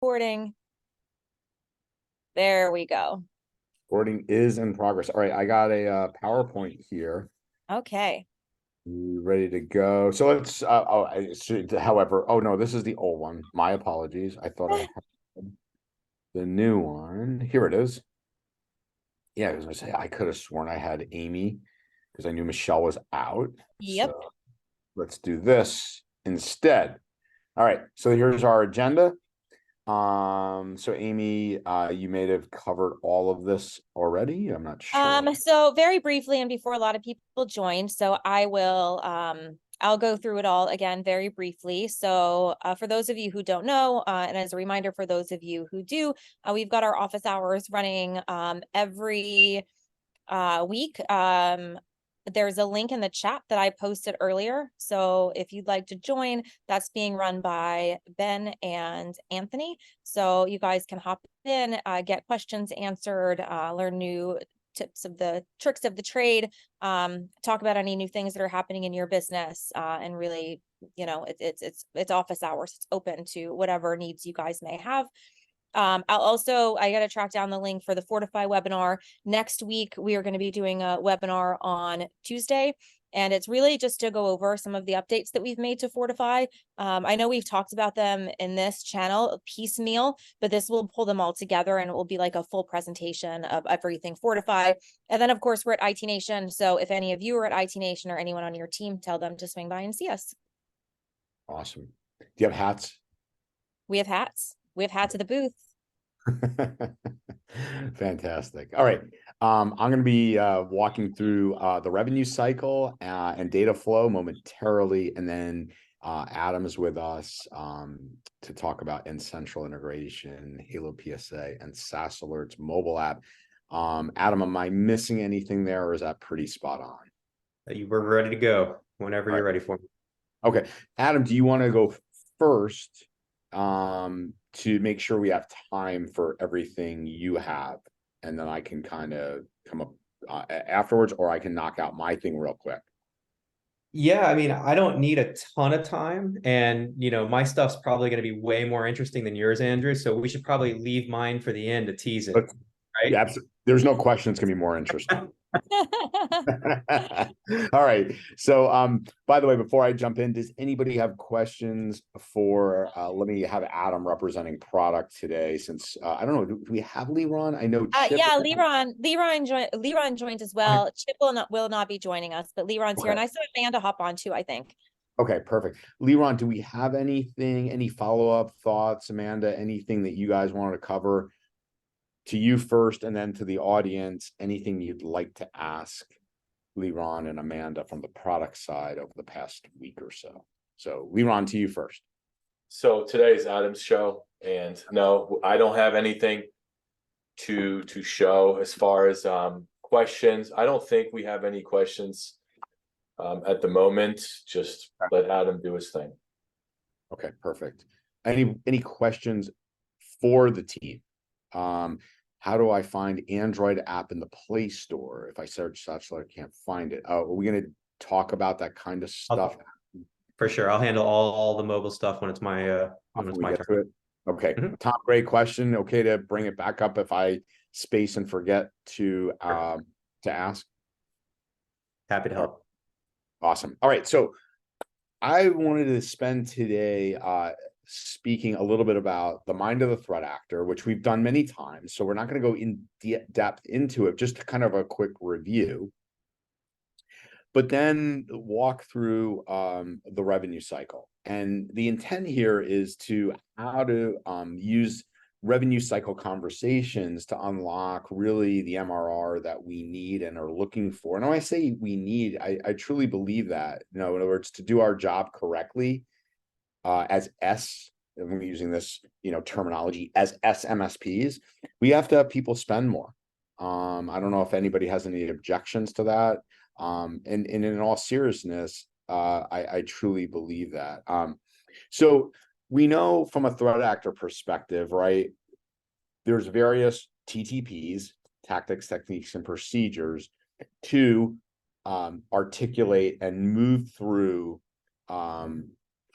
recording. There we go. Recording is in progress. All right, I got a PowerPoint here. Okay. You ready to go? So let's. However, oh no, this is the old one. My apologies. I thought I had the new one. Here it is. Yeah, I was gonna say I could have sworn I had Amy because I knew Michelle was out. Yep. So let's do this instead. All right. So here's our agenda. So Amy, you may have covered all of this already. I'm not sure. So very briefly, and before a lot of people join, so I'll go through it all again very briefly. So for those of you who don't know, and as a reminder for those of you who do, we've got our office hours running every week. There's a link in the chat that I posted earlier. So if you'd like to join, that's being run by Ben and Anthony. So you guys can hop in, get questions answered, learn new tips of the tricks of the trade, talk about any new things that are happening in your business, and really, you know, it's office hours. It's open to whatever needs you guys may have. I got to track down the link for the Fortify webinar. Next week, we are going to be doing a webinar on Tuesday, and it's really just to go over some of the updates that we've made to Fortify. I know we've talked about them in this channel piecemeal, but this will pull them all together and it will be like a full presentation of everything Fortify. And then, of course, we're at IT Nation. So if any of you are at IT Nation or anyone on your team, tell them to swing by and see us. Awesome. Do you have hats? We have hats. We have hats at the booth. Fantastic. All right. I'm going to be walking through the revenue cycle and data flow momentarily, and then Adam is with us to talk about Central integration, Halo PSA, and SaaS Alerts mobile app. Adam, am I missing anything there, or is that pretty spot on? You were ready to go whenever you're ready for me. Okay. Adam, do you want to go first to make sure we have time for everything you have, and then I can kind of come up afterwards, or I can knock out my thing real quick? Yeah, I mean, I don't need a ton of time, and my stuff's probably going to be way more interesting than yours, Andrew. So we should probably leave mine for the end to tease it, right? Yeah, there's no question it's going to be more interesting. All right. So, by the way, before I jump in, does anybody have questions for? Let me have Adam representing product today, since I don't know. Do we have Leron? I know. Chip Yeah, Leron joined as well. Chip will not be joining us, but Leron's here, and I saw Amanda hop on too, I think. Okay, perfect. Leron, do we have anything? Any follow-up thoughts, Amanda? Anything that you guys wanted to cover? To you first, and then to the audience, anything you'd like to ask Leron and Amanda from the product side over the past week or so. So Leron, to you first. So today is Adam's show, and no, I don't have anything to show as far as questions. I don't think we have any questions at the moment. Just let Adam do his thing. Okay, perfect. Any questions for the team? How do I find Android app in the Play Store? If I search such, I can't find it. Are we going to talk about that kind of stuff? For sure. I'll handle all the mobile stuff when it's my turn. Okay. Tom, great question. Okay to bring it back up if I space and forget to ask. Happy to help. Awesome. All right. So I wanted to spend today speaking a little bit about the mind of the threat actor, which we've done many times. So we're not going to go in depth into it, just kind of a quick review. But then walk through the revenue cycle. And the intent here is how to use revenue cycle conversations to unlock really the MRR that we need and are looking for. And when I say we need, I truly believe that. In other words, to do our job correctly as and we're using this terminology as MSPs, we have to have people spend more. I don't know if anybody has any objections to that. And in all seriousness, I truly believe that. So we know from a threat actor perspective, right? There's various TTPs, tactics, techniques, and procedures to articulate and move through.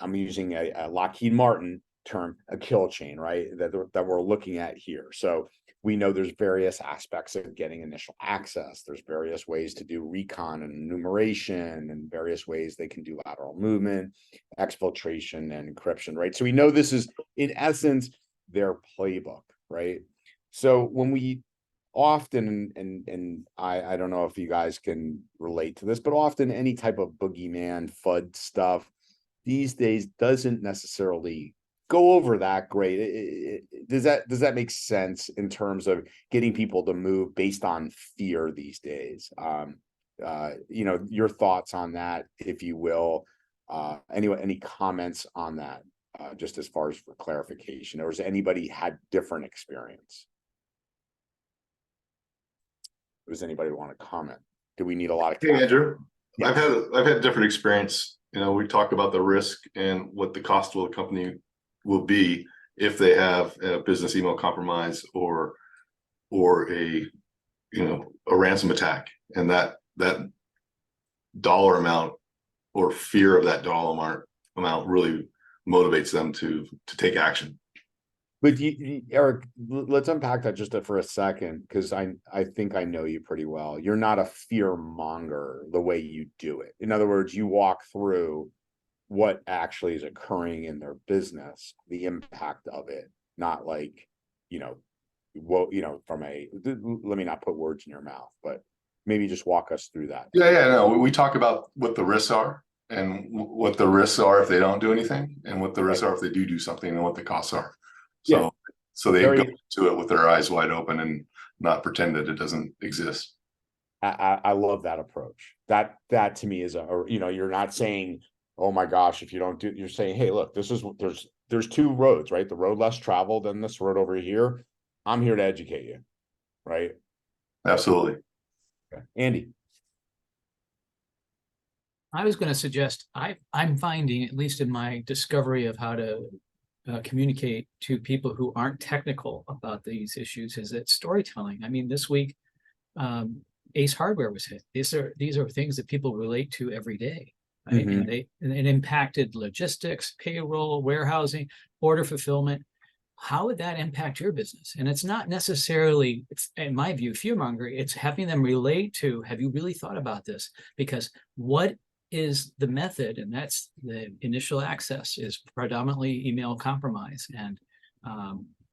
I'm using a Lockheed Martin, term a kill chain, right? That we're looking at here. So we know there's various aspects of getting initial access. There's various ways to do recon and enumeration, and various ways they can do lateral movement, exfiltration, and encryption, right? So we know this is, in essence, their playbook, right? So when we often, and I don't know if you guys can relate to this, but often any type of boogeyman FUD stuff these days doesn't necessarily go over that great. Does that make sense in terms of getting people to move based on fear these days? Your thoughts on that, if you will. Anyway, any comments on that, just as far as for clarification, or has anybody had different experience? Does anybody want to comment? Do we need a lot of Hey, Andrew, Yes. I've had different experience. We talk about the risk and what the cost of the company will be if they have a business email compromise or a ransom attack, and that dollar amount or fear of that dollar amount really motivates them to take action. But Eric, let's unpack that just for a second, because I think I know you pretty well. You're not a fear monger the way you do it. In other words, you walk through what actually is occurring in their business, the impact of it, not like, from let me not put words in your mouth, but maybe just walk us through that. Yeah, no, we talk about what the risks are and what the risks are if they don't do anything, and what the risks are if they do something, and what the costs are. So they go to it with their eyes wide open and not pretend that it doesn't exist. I love that approach. That to me is you're not saying, oh my gosh, if you don't do, you're saying, hey, look, there's two roads, right? The road less traveled and this road over here. I'm here to educate you, right? Absolutely. Okay. Andy. I was going to suggest I'm finding, at least in my discovery of how to communicate to people who aren't technical about these issues, is that storytelling. I mean, this week, Ace Hardware was hit. These are things that people relate to every day, right? Mm-hmm. And it impacted logistics, payroll, warehousing, order fulfillment. How would that impact your business? And it's not necessarily, in my view, fear-mongering. It's having them relate to, have you really thought about this? Because what is the method, and that's the initial access, is predominantly email compromise, and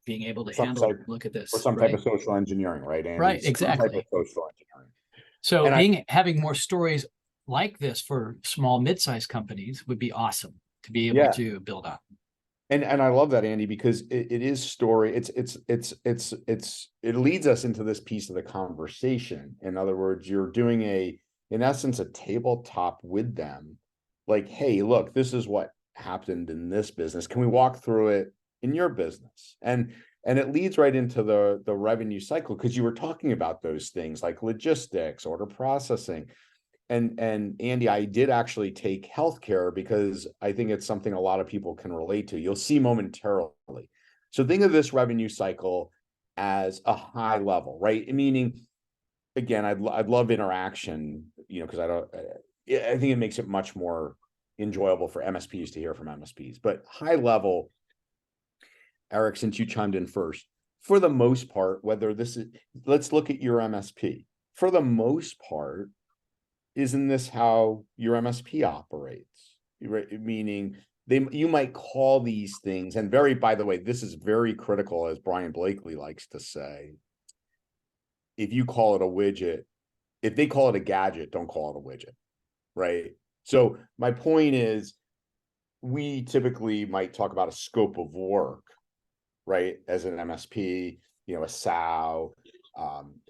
being able to handle, look at this. Or some type of social engineering, right, Andy? Right, exactly. Some type of social engineering. So having more stories like this for small, mid-sized companies would be awesome to be able to build on. And I love that, Andy, because it is story. It leads us into this piece of the conversation. In other words, you're doing in essence, a tabletop with them. Like, hey, look, this is what happened in this business. Can we walk through it in your business? And it leads right into the revenue cycle, because you were talking about those things like logistics, order processing. And Andy, I did actually take healthcare because I think it's something a lot of people can relate to. You'll see momentarily. So think of this revenue cycle as a high level, right? Meaning, again, I'd love interaction, because I think it makes it much more enjoyable for MSPs to hear from MSPs. But high level, Eric, since you chimed in first, for the most part, let's look at your MSP. For the most part, isn't this how your MSP operates? Meaning you might call these things, and by the way, this is very critical, as Brian Blakely likes to say. If you call it a widget, if they call it a gadget, don't call it a widget, right? So my point is, we typically might talk about a scope of work, right? As an MSP, a SAO,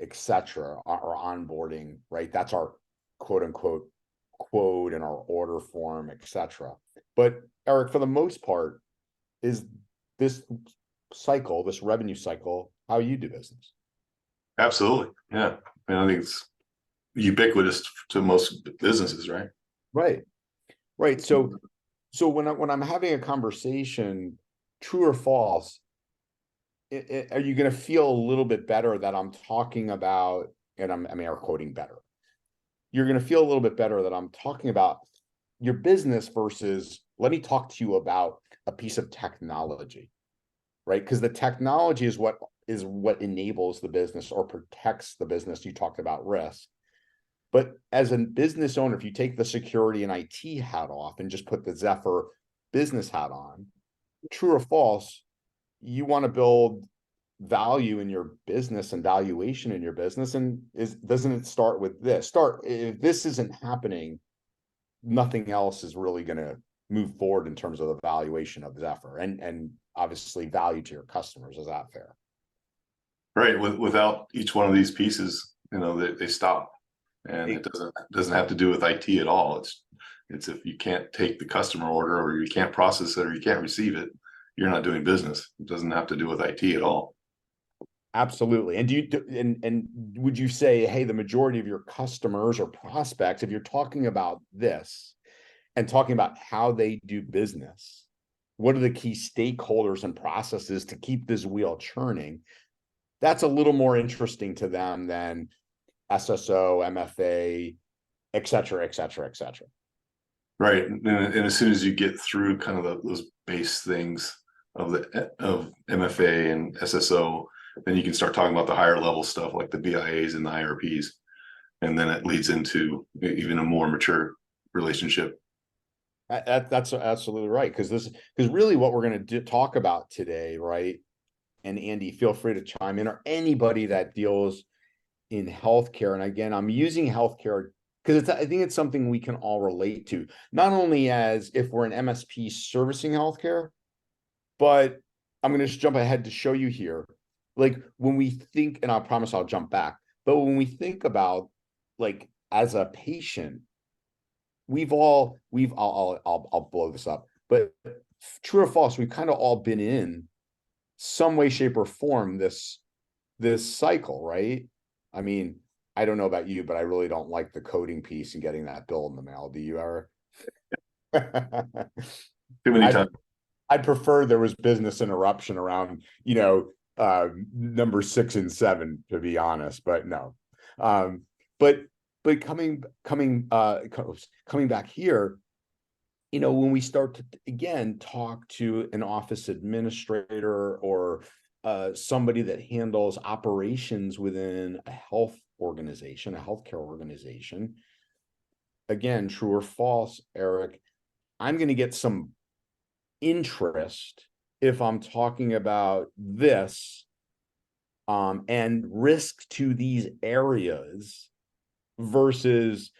etc., or onboarding, right? That's our quote unquote quote in our order form, etc. But Eric, for the most part, is this cycle, this revenue cycle, how you do business? Absolutely. Yeah. I think it's ubiquitous to most businesses, right? Right. So when I'm having a conversation, true or false, are you going to feel a little bit better that I'm talking about, and I'm air quoting better. You're going to feel a little bit better that I'm talking about your business versus let me talk to you about a piece of technology, right? Because the technology is what enables the business or protects the business. You talked about risk. But as a business owner, if you take the security and IT hat off and just put the Zephyr business hat on, true or false, you want to build value in your business and valuation in your business. And doesn't it start with this? If this isn't happening, nothing else is really going to move forward in terms of the valuation of Zephyr and obviously value to your customers. Is that fair? Right. Without each one of these pieces, they stop. And it doesn't have to do with IT at all. It's if you can't take the customer order, or you can't process it, or you can't receive it, you're not doing business. It doesn't have to do with IT at all. Absolutely. And would you say, hey, the majority of your customers or prospects, if you're talking about this and talking about how they do business, what are the key stakeholders and processes to keep this wheel churning? That's a little more interesting to them than SSO, MFA, et cetera, et cetera, et cetera. Right. And as soon as you get through kind of those base things of MFA and SSO, then you can start talking about the higher level stuff like the BIAs and the IRPs. And then it leads into even a more mature relationship. That's absolutely right. Because really what we're going to talk about today, right? And Andy, feel free to chime in, or anybody that deals in healthcare. And again, I'm using healthcare because I think it's something we can all relate to, not only as if we're an MSP servicing healthcare, but I'm going to just jump ahead to show you here. Like when we think, and I promise I'll jump back, but when we think about like as a patient, I'll blow this up, but true or false, we've kind of all been in some way, shape, or form this cycle, right? I mean, I don't know about you, but I really don't like the coding piece and getting that bill in the mail. Do you, Eric? Too many times. I'd prefer there was business interruption around, number 6 and 7, to be honest, but no. But coming back here, when we start to again talk to an office administrator or somebody that handles operations within a health organization, a healthcare organization, again, true or false, Eric, I'm going to get some interest if I'm talking about this and risk to these areas versus,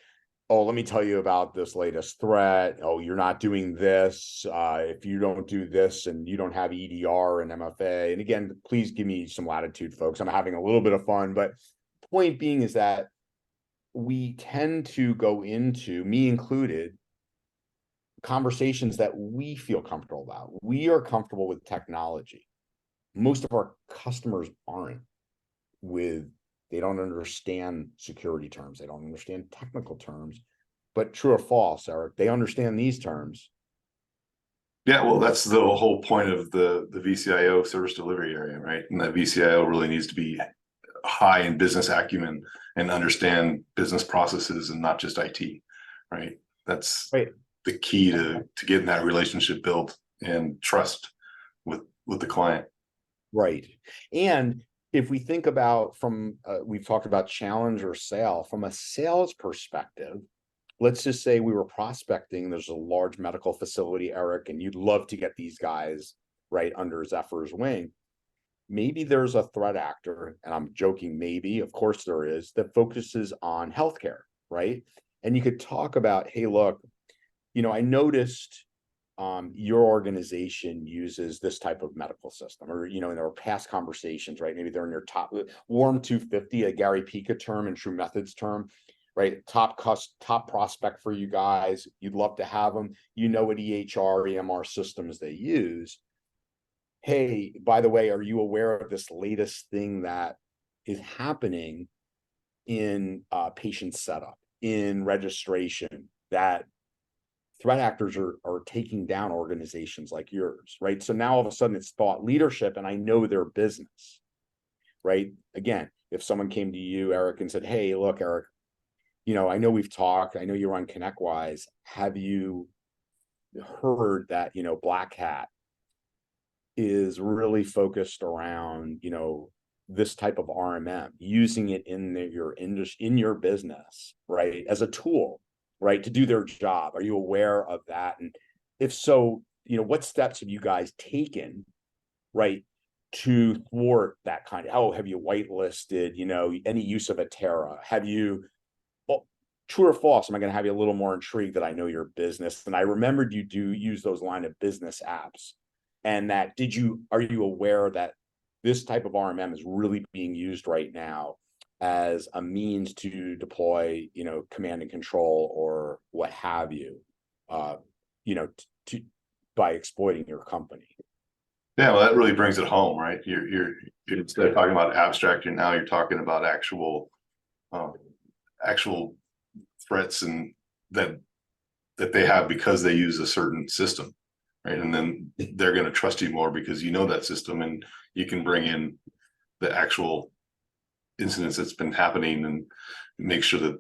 oh, let me tell you about this latest threat. Oh, you're not doing this. If you don't do this and you don't have EDR and MFA. And again, please give me some latitude, folks. I'm having a little bit of fun, but point being is that we tend to go into, me included, conversations that we feel comfortable about. We are comfortable with technology. Most of our customers aren't. They don't understand security terms. They don't understand technical terms. But true or false, Eric, they understand these terms. Yeah, well, that's the whole point of the VCIO service delivery area, right? And that VCIO really needs to be high in business acumen and understand business processes and not just IT, right? That's right. The key to getting that relationship built and trust with the client. Right. And if we think about we've talked about challenge or sale, from a sales perspective, let's just say we were prospecting, there's a large medical facility, Eric, and you'd love to get these guys right under Zephyr's wing. Maybe there's a threat actor, and I'm joking, maybe, of course there is, that focuses on healthcare, right? And you could talk about, hey, look, I noticed your organization uses this type of medical system, or, and there were past conversations, right? Maybe they're in your top warm 250, a Gary Pica term and True Methods term, right? Top prospect for you guys. You'd love to have them. What EHR, EMR systems they use. Hey, by the way, are you aware of this latest thing that is happening in patient setup, in registration, that threat actors are taking down organizations like yours, right? So now all of a sudden it's thought leadership, and I know their business, right? Again, if someone came to you, Eric, and said, hey, look, Eric, I know we've talked, I know you run ConnectWise. Have you heard that, Black Hat is really focused around, this type of RMM, using it in your industry, in your business, right, as a tool, right, to do their job. Are you aware of that? And if so, what steps have you guys taken, right, to thwart that kind of, have you whitelisted, any use of a Terra? Have you, well, true or false, am I going to have you a little more intrigued that I know your business? And I remembered you do use those line of business apps. And that, are you aware that this type of RMM is really being used right now as a means to deploy, command and control or what have you, by exploiting your company? Yeah, well, that really brings it home, right? You're instead of talking about abstract, now you're talking about actual threats and that they have because they use a certain system, right? And then they're going to trust you more because you know that system, and you can bring in the actual incidents that's been happening and make sure that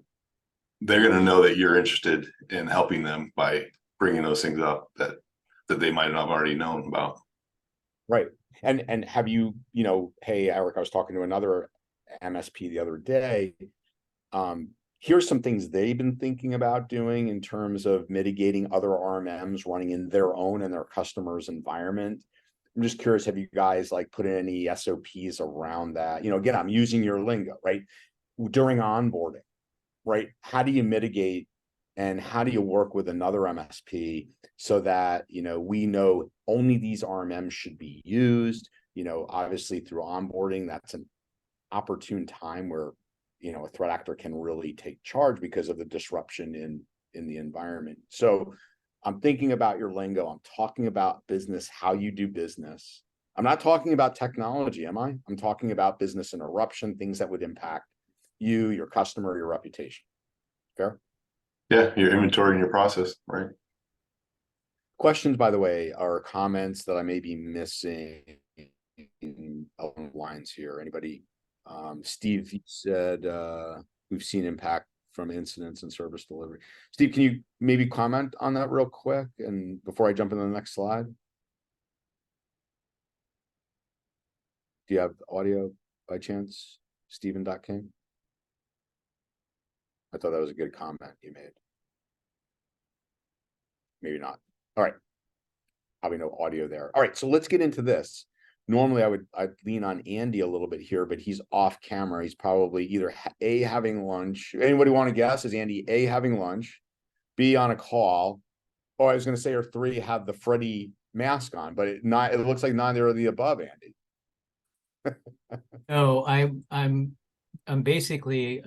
they're going to know that you're interested in helping them by bringing those things up that they might not have already known about. Right. And have you, hey, Eric, I was talking to another MSP the other day. Here's some things they've been thinking about doing in terms of mitigating other RMMs running in their own and their customers' environment. I'm just curious, have you guys put in any SOPs around that? Again, I'm using your lingo, right? During onboarding, right? How do you mitigate and how do you work with another MSP so that, we know only these RMMs should be used? Obviously through onboarding, that's an opportune time where, a threat actor can really take charge because of the disruption in the environment. So I'm thinking about your lingo. I'm talking about business, how you do business. I'm not talking about technology, am I? I'm talking about business interruption, things that would impact you, your customer, your reputation. Fair? Yeah, your inventory and your process, right? Questions, by the way, are comments that I may be missing along the lines here. Anybody? Steve said we've seen impact from incidents and service delivery. Steve, can you maybe comment on that real quick and before I jump into the next slide? Do you have audio by chance, Stephen.King? I thought that was a good comment you made. Maybe not. All right. Probably no audio there. All right, so let's get into this. Normally I'd lean on Andy a little bit here, but he's off camera. He's probably either A, having lunch. Anybody want to guess? Is Andy A, having lunch, B, on a call, or I was going to say, or 3, have the Freddy mask on, but it looks like neither of the above, Andy. No, I'm basically,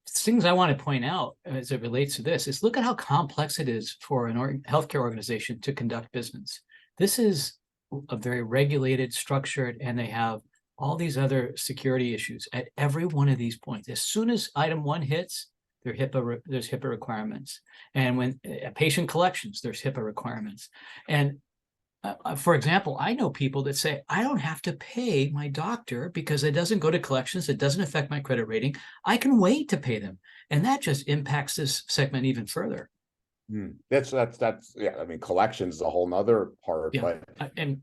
things I want to point out as it relates to this is look at how complex it is for an healthcare organization to conduct business. This is a very regulated, structured, and they have all these other security issues at every one of these points. As soon as item 1 hits, there's HIPAA requirements. And when patient collections, there's HIPAA requirements. And for example, I know people that say, I don't have to pay my doctor because it doesn't go to collections. It doesn't affect my credit rating. I can wait to pay them. And that just impacts this segment even further. That's yeah. I mean, collections is a whole nother part. Yeah. But and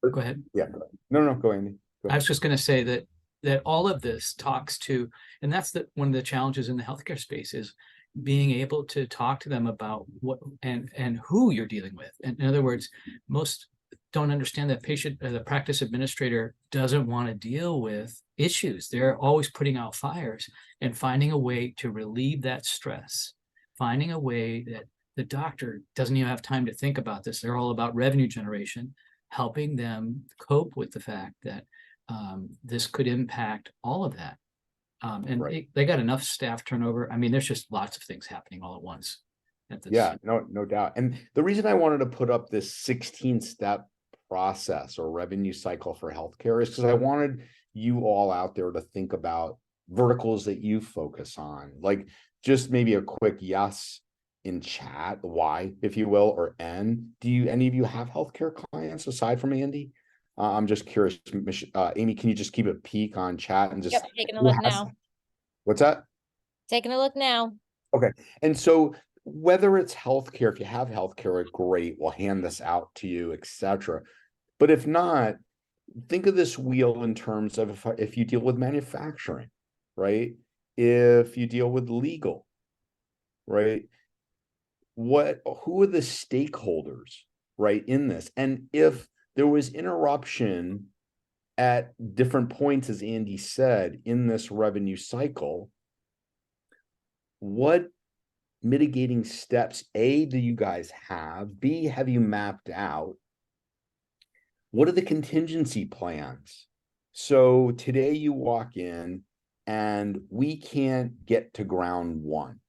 go ahead. Yeah. No, go ahead. I was just going to say that all of this talks to, and that's one of the challenges in the healthcare space is being able to talk to them about what and who you're dealing with. And in other words, most don't understand that the practice administrator doesn't want to deal with issues. They're always putting out fires, and finding a way to relieve that stress, finding a way that the doctor doesn't even have time to think about this. They're all about revenue generation, helping them cope with the fact that this could impact all of that. And right. they got enough staff turnover. I mean, there's just lots of things happening all at once. Yeah, no doubt. And the reason I wanted to put up this 16-step process or revenue cycle for healthcare is because I wanted you all out there to think about verticals that you focus on, like just maybe a quick yes in chat, Y, if you will, or N. Do any of you have healthcare clients aside from Andy? I'm just curious, Amy, can you just keep a peek on chat and just— taking a look now. What's that? Taking a look now. Okay. And so whether it's healthcare, if you have healthcare, great, we'll hand this out to you, etc. But if not, think of this wheel in terms of if you deal with manufacturing, right? If you deal with legal, right? Who are the stakeholders, right, in this? And if there was interruption at different points, as Andy said, in this revenue cycle, what mitigating steps, A, do you guys have? B, have you mapped out? What are the contingency plans? So today you walk in and we can't get to ground one.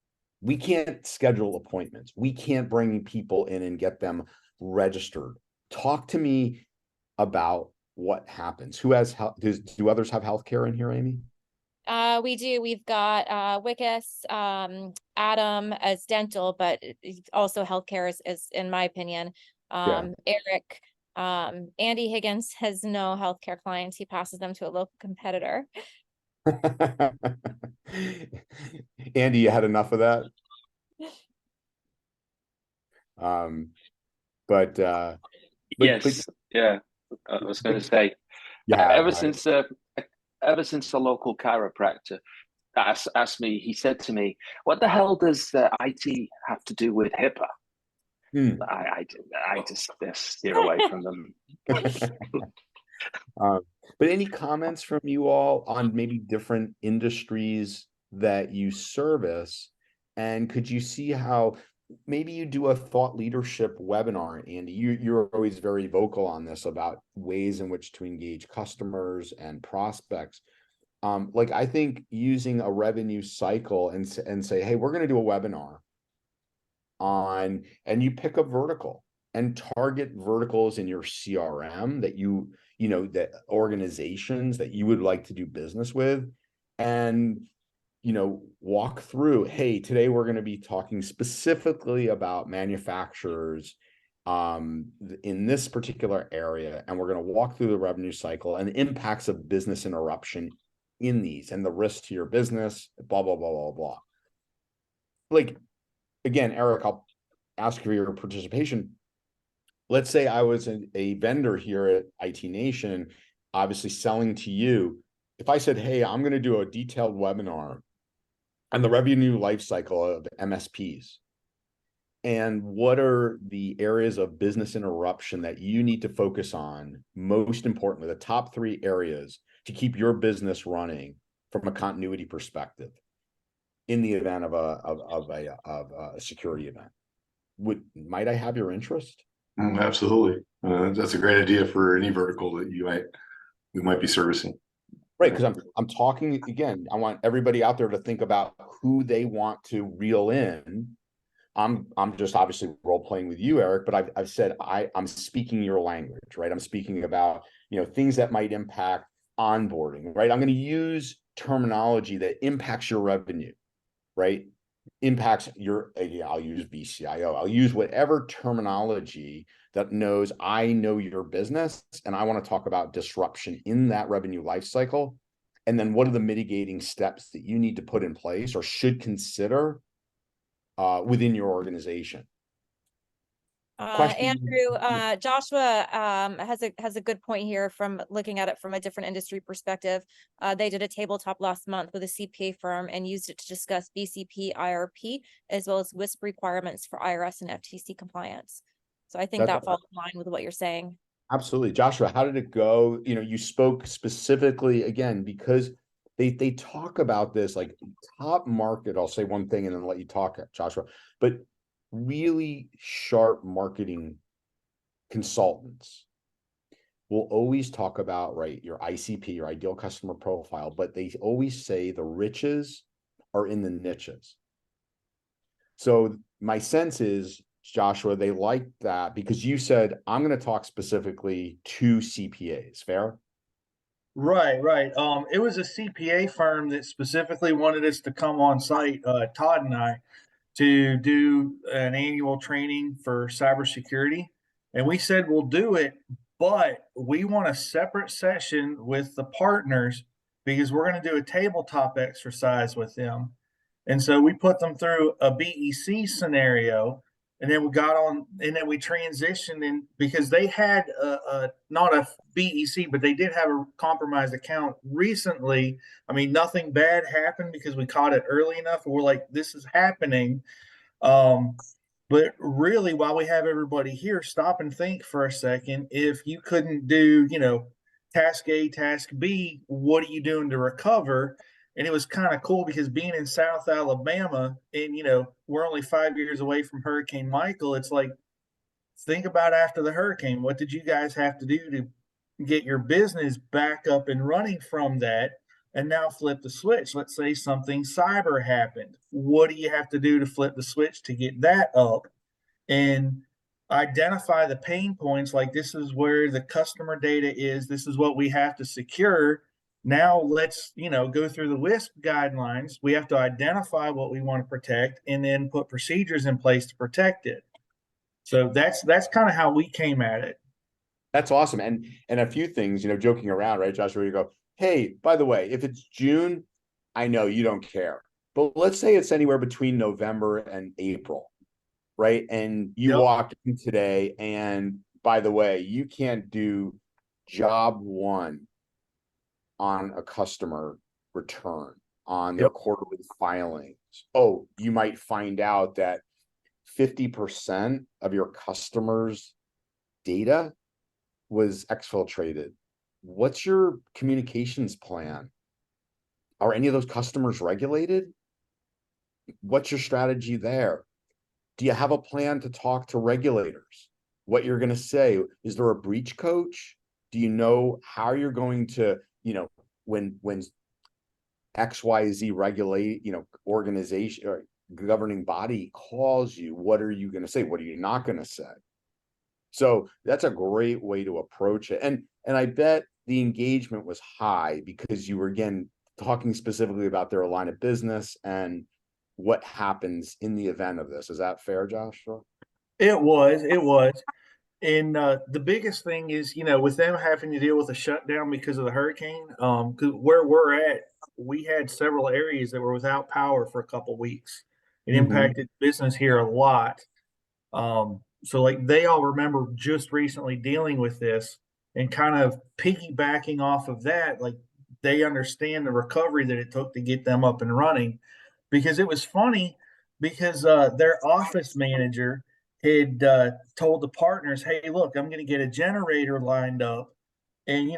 We can't schedule appointments. We can't bring people in and get them registered. Talk to me about what happens. Who has health? Do others have healthcare in here, Amy? We do. We've got Wickus, Adam as dental, but also healthcare is in my opinion. Eric, Andy Higgins has no healthcare clients. He passes them to a local competitor. Andy, you had enough of that? Yes, yeah. I was going to say, ever since the local chiropractor asked me, he said to me, "What the hell does IT have to do with HIPAA?" I just steer away from them. But any comments from you all on maybe different industries that you service? And could you see how maybe you do a thought leadership webinar, Andy? You're always very vocal on this about ways in which to engage customers and prospects. Like I think using a revenue cycle and say, hey, we're going to do a webinar on, and you pick a vertical and target verticals in your CRM that that organizations that you would like to do business with, and walk through, hey, today we're going to be talking specifically about manufacturers in this particular area, and we're going to walk through the revenue cycle and the impacts of business interruption in these and the risk to your business, blah, blah, blah, blah, blah. Like, again, Eric, I'll ask for your participation. Let's say I was a vendor here at IT Nation, obviously selling to you. If I said, hey, I'm going to do a detailed webinar on the revenue lifecycle of MSPs, and what are the areas of business interruption that you need to focus on, most importantly, the top 3 areas to keep your business running from a continuity perspective in the event of a security event. Might I have your interest? Absolutely. That's a great idea for any vertical that we might be servicing. Right, because I'm talking again. I want everybody out there to think about who they want to reel in. I'm just obviously role playing with you, Eric, but I've said I'm speaking your language, right? I'm speaking about things that might impact onboarding, right? I'm going to use terminology that impacts your revenue, right? Impacts I'll use VCIO. I'll use whatever terminology that knows I know your business, and I want to talk about disruption in that revenue life cycle. And then what are the mitigating steps that you need to put in place or should consider within your organization? Andrew, Joshua has a good point here from looking at it from a different industry perspective. They did a tabletop last month with a CPA firm and used it to discuss BCP IRP as well as WISP requirements for IRS and FTC compliance. So I think that falls in line with what you're saying. Absolutely. Joshua, how did it go? You spoke specifically, again, because they talk about this like top market. I'll say one thing and then let you talk, Joshua, but really sharp marketing consultants will always talk about, right, your ICP, your ideal customer profile, but they always say the riches are in the niches. So my sense is, Joshua, they like that because you said, I'm going to talk specifically to CPAs, fair? Right. It was a CPA firm that specifically wanted us to come on site, Todd and I, to do an annual training for cybersecurity. And we said, we'll do it, but we want a separate session with the partners because we're going to do a tabletop exercise with them. And so we put them through a BEC scenario, and then we got on, and then we transitioned in because they had not a BEC, but they did have a compromised account recently. I mean, nothing bad happened because we caught it early enough. And we're like, this is happening. But really, while we have everybody here, stop and think for a second. If you couldn't do, task A, task B, what are you doing to recover? And it was kind of cool because being in South Alabama and, we're only 5 years away from Hurricane Michael. It's like, think about after the hurricane, what did you guys have to do to get your business back up and running from that? And now flip the switch. Let's say something cyber happened. What do you have to do to flip the switch to get that up? And identify the pain points, like this is where the customer data is, this is what we have to secure. Now let's go through the WISP guidelines. We have to identify what we want to protect and then put procedures in place to protect it. So that's kind of how we came at it. That's awesome. And a few things, joking around, right, Joshua, you go, hey, by the way, if it's June, I know you don't care, but let's say it's anywhere between November and April, right? And you walked in today, and by the way, you can't do job one on a customer return on their quarterly filings. Oh, you might find out that 50% of your customers' data was exfiltrated. What's your communications plan? Are any of those customers regulated? What's your strategy there? Do you have a plan to talk to regulators? What you're going to say? Is there a breach coach? Do you know how you're going to, when XYZ regulate, organization or governing body calls you, what are you going to say? What are you not going to say? So that's a great way to approach it. And I bet the engagement was high because you were, again, talking specifically about their line of business and what happens in the event of this. Is that fair, Joshua? It was. And the biggest thing is, with them having to deal with a shutdown because of the hurricane, because where we're at, we had several areas that were without power for a couple of weeks. It impacted business here a lot. So like they all remember just recently dealing with this and kind of piggybacking off of that, like they understand the recovery that it took to get them up and running. Because it was funny because their office manager had told the partners, hey, look, I'm going to get a generator lined up. And,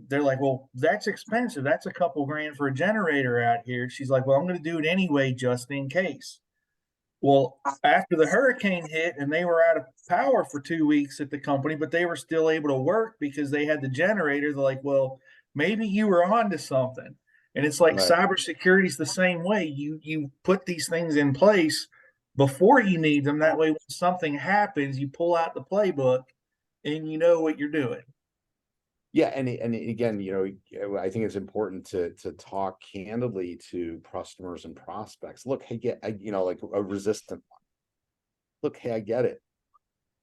they're like, well, that's expensive. That's a couple grand for a generator out here. She's like, well, I'm going to do it anyway, just in case. Well, after the hurricane hit and they were out of power for 2 weeks at the company, but they were still able to work because they had the generator. They're like, well, maybe you were onto something. And it's like cybersecurity is the same way. You put these things in place before you need them. That way, when something happens, you pull out the playbook and you know what you're doing. Yeah, and again, I think it's important to talk candidly to customers and prospects. Look, hey, like a resistant one. Look, hey, I get it.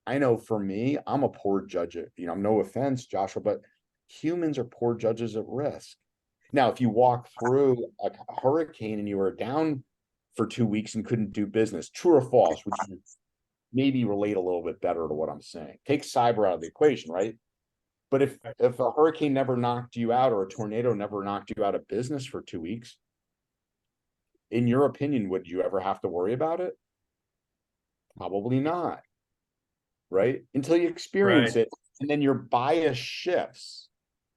I know for me, I'm a poor judge of, no offense, Joshua, but humans are poor judges at risk. Now, if you walk through a hurricane and you were down for 2 weeks and couldn't do business, true or false, which maybe relate a little bit better to what I'm saying. Take cyber out of the equation, right? But if a hurricane never knocked you out or a tornado never knocked you out of business for 2 weeks, in your opinion, would you ever have to worry about it? Probably not, right? Until you experience it, and then your bias shifts.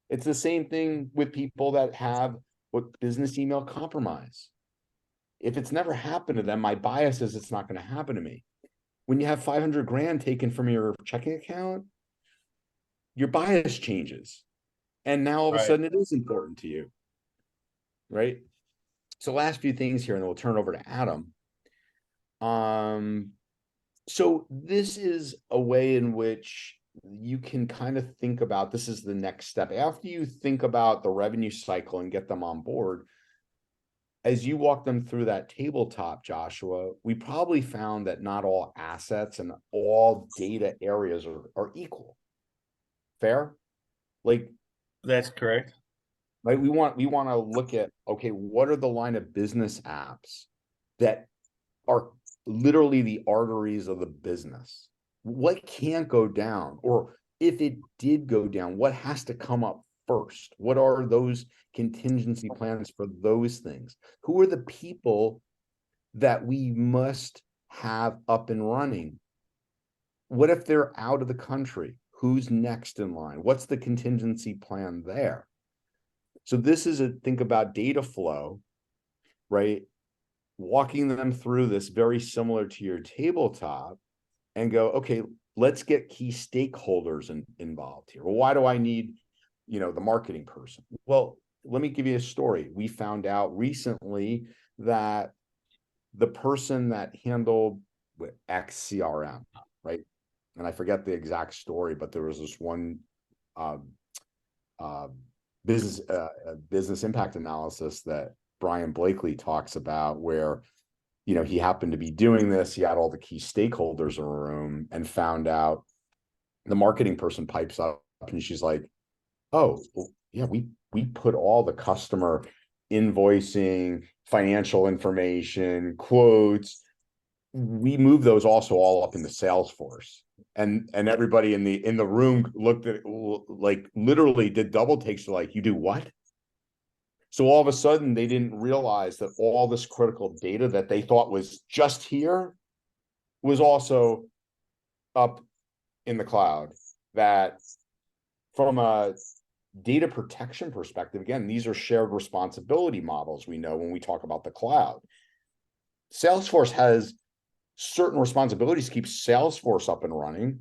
It's the same thing with people that have what business email compromise. If it's never happened to them, my bias is it's not going to happen to me. When you have 500 grand taken from your checking account, your bias changes. And now all of a sudden it is important to you, right? So last few things here, and then we'll turn it over to Adam. So this is a way in which you can kind of think about, this is the next step. After you think about the revenue cycle and get them on board, as you walk them through that tabletop, Joshua, we probably found that not all assets and all data areas are equal. Fair? Like, that's correct. Right. We want to look at, okay, what are the line of business apps that are literally the arteries of the business. What can't go down? Or if it did go down, what has to come up first? What are those contingency plans for those things? Who are the people that we must have up and running? What if they're out of the country? Who's next in line? What's the contingency plan there? So this is think about data flow, right? Walking them through this very similar to your tabletop and go, okay, let's get key stakeholders involved here. Well, why do I need, the marketing person? Well, let me give you a story. We found out recently that the person that handled X CRM, right? And I forget the exact story, but there was this one business impact analysis that Brian Blakely talks about where, he happened to be doing this. He had all the key stakeholders in a room and found out the marketing person pipes up and she's like, oh, well, yeah, we put all the customer invoicing, financial information, quotes. We move those also all up into Salesforce. And everybody in the room looked at it, like literally did double takes, like, you do what? So all of a sudden they didn't realize that all this critical data that they thought was just here was also up in the cloud. That from a data protection perspective, again, these are shared responsibility models. We know when we talk about the cloud, Salesforce has certain responsibilities to keep Salesforce up and running,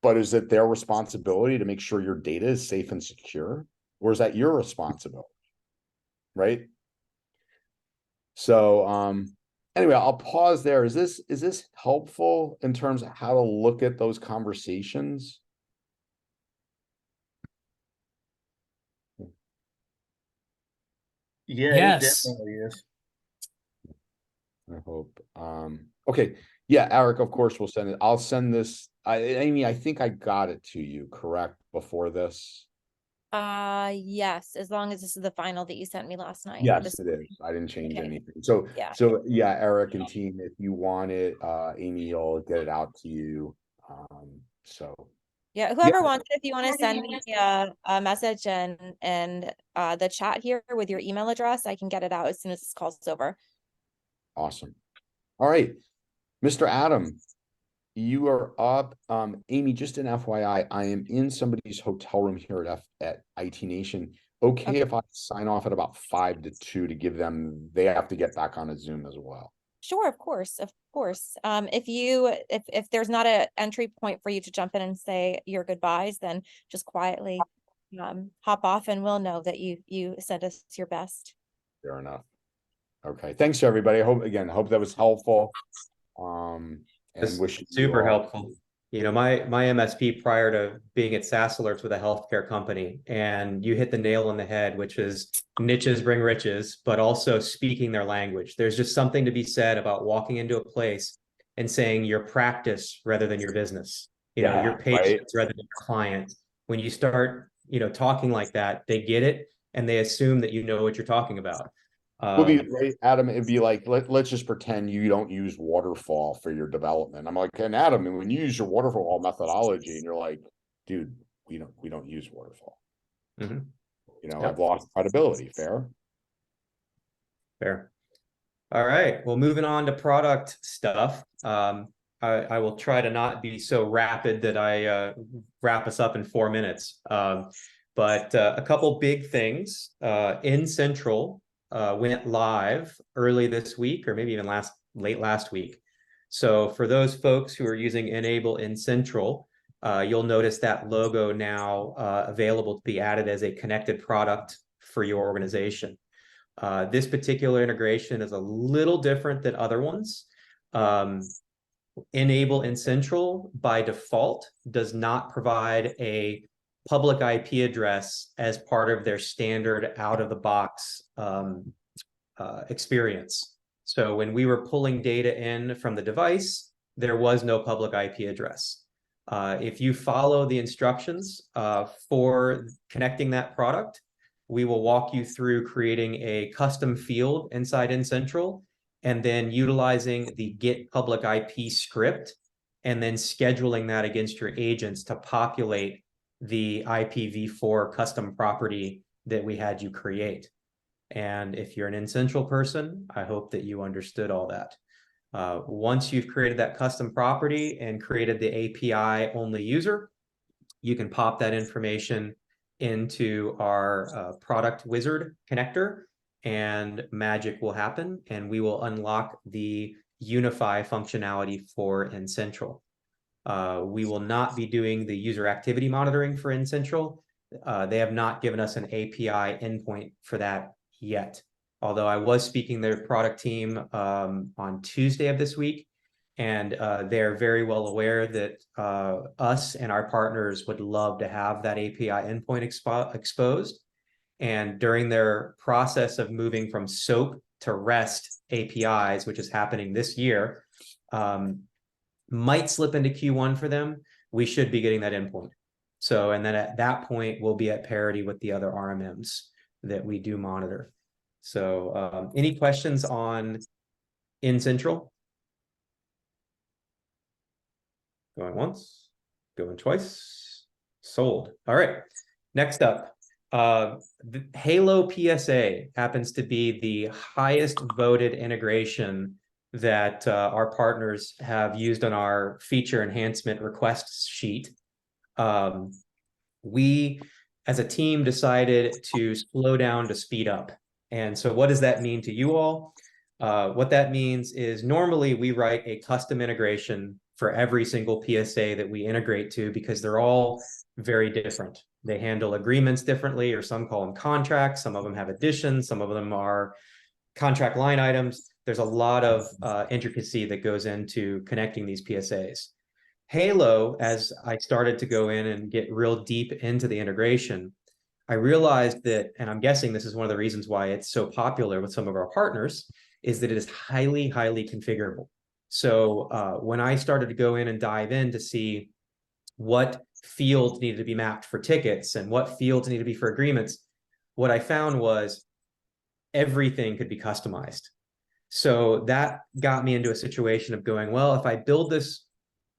but is it their responsibility to make sure your data is safe and secure? Or is that your responsibility? Right? So anyway, I'll pause there. Is this helpful in terms of how to look at those conversations? Yeah, Yes. it definitely is. I hope. Okay. Yeah, Eric, of course we'll send it. I'll send this. Amy, I think I got it to you, correct, before this? Yes, as long as this is the final that you sent me last night. Yes, it is. I didn't change Okay. anything. So Yeah. Yeah, Eric and team, if you want it, Amy will get it out to you. Yeah, whoever wants it, if you want to send me a message and the chat here with your email address, I can get it out as soon as this call's over. Awesome. All right, Mr. Adam, you are up. Amy, just an FYI, I am in somebody's hotel room here at IT Nation. Okay, if I sign off at about 1 to 2 to give them, they have to get back on a Zoom as well. Sure, of course. If there's not an entry point for you to jump in and say your goodbyes, then just quietly hop off and we'll know that you sent us your best. Fair enough. Okay, thanks everybody. I hope that was helpful. And wish super helpful. My MSP prior to being at SaaS Alerts with a healthcare company, and you hit the nail on the head, which is niches bring riches, but also speaking their language. There's just something to be said about walking into a place and saying your practice rather than your business, your patients rather than your client. When you start, talking like that, they get it and they assume that you know what you're talking about. Right, Adam, it'd be like, let's just pretend you don't use waterfall for your development. I'm like, and Adam, when you use your waterfall methodology and you're like, dude, we don't use waterfall. Mm-hmm. I've lost credibility. Fair. All right. Well, moving on to product stuff. I will try to not be so rapid that I wrap us up in 4 minutes. But a couple big things. In Central went live early this week, or maybe even late last week. So for those folks who are using Enable in Central, you'll notice that logo now available to be added as a connected product for your organization. This particular integration is a little different than other ones. Enable in Central by default does not provide a public IP address as part of their standard out-of-the-box experience. So when we were pulling data in from the device, there was no public IP address. If you follow the instructions for connecting that product, we will walk you through creating a custom field inside N-Central and then utilizing the get public IP script, and then scheduling that against your agents to populate the IPv4 custom property that we had you create. And if you're an N-central person, I hope that you understood all that. Once you've created that custom property and created the API only user, you can pop that information into our product wizard connector, and magic will happen, and we will unlock the unify functionality for N-central. We will not be doing the user activity monitoring for N-central. They have not given us an API endpoint for that yet. Although I was speaking to their product team on Tuesday of this week, and they're very well aware that us and our partners would love to have that API endpoint exposed. And during their process of moving from SOAP to REST APIs, which is happening this year, might slip into Q1 for them, we should be getting that endpoint. So, and then at that point, we'll be at parity with the other RMMs that we do monitor. So any questions on N-central? Going once, going twice, sold. All right, next up, the Halo PSA happens to be the highest voted integration that our partners have used on our feature enhancement request sheet. We, as a team, decided to slow down to speed up. And so what does that mean to you all? What that means is normally we write a custom integration for every single PSA that we integrate to, because they're all very different. They handle agreements differently, or some call them contracts. Some of them have additions. Some of them are contract line items. There's a lot of intricacy that goes into connecting these PSAs. Halo, as I started to go in and get real deep into the integration, I realized that, and I'm guessing this is one of the reasons why it's so popular with some of our partners, is that it is highly, highly configurable. So when I started to go in and dive in to see what fields needed to be mapped for tickets and what fields needed to be for agreements, what I found was everything could be customized. So that got me into a situation of going, well, if I build this